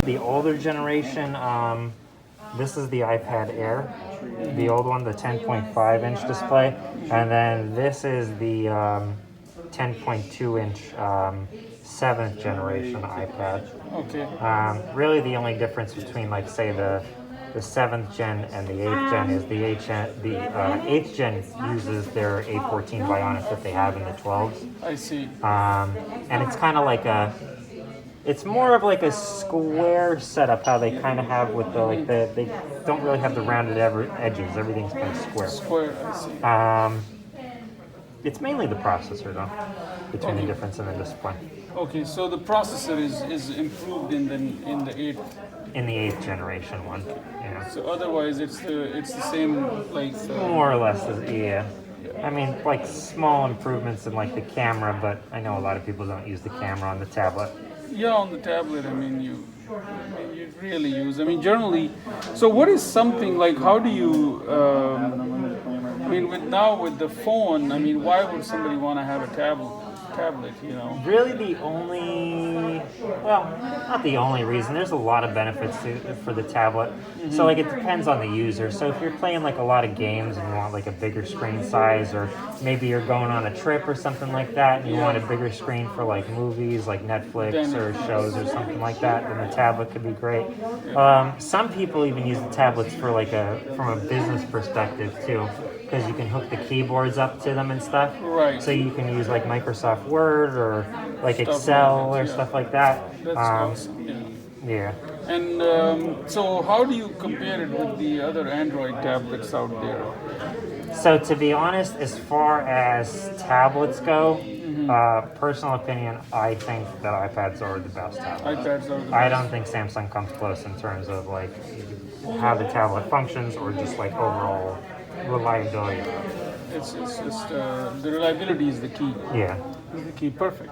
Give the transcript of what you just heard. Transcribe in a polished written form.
the older generation, this is the iPad Air, the old one, the 10.5 inch display, and then this is the 10.2 inch 7th generation iPad. Okay. Really, the only difference between, like, say, the 7th gen and the 8th gen is the 8th gen uses their A14 Bionic that they have in the 12s. I see. And it's kind of like it's more of like a square setup, how they kind of have with they don't really have the rounded edges. Everything's kind of square. Square, I see. It's mainly the processor, though, between the difference in the display. Okay, so the processor is improved in the 8th. In the 8th generation one, yeah. So otherwise, it's the same, like More or less, yeah. I mean, like, small improvements in, like, the camera, but I know a lot of people don't use the camera on the tablet. Yeah, on the tablet. I mean, you really use. I mean, generally. So, what is something like? How do you? I mean, with the phone. I mean, why would somebody want to have a tablet? You know. Really, not the only reason. There's a lot of benefits for the tablet. Mm-hmm. So, like, it depends on the user. So, if you're playing, like, a lot of games and you want, like, a bigger screen size, or maybe you're going on a trip or something like that, and you want a bigger screen for, like, movies, like Netflix or shows or something like that, then the tablet could be great. Some people even use the tablets for, like, from a business perspective too, because you can hook the keyboards up to them and stuff. Right. So you can use, like, Microsoft Word or, like, Excel or stuff like that. That's awesome. Yeah. And so, how do you compare it with the other Android tablets out there? So, to be honest, as far as tablets go, personal opinion, I think that iPads are the best tablets. iPads are the best. I don't think Samsung comes close in terms of, like, how the tablet functions or just, like, overall reliability. It's just the reliability is the key. Yeah. Is the key. Perfect.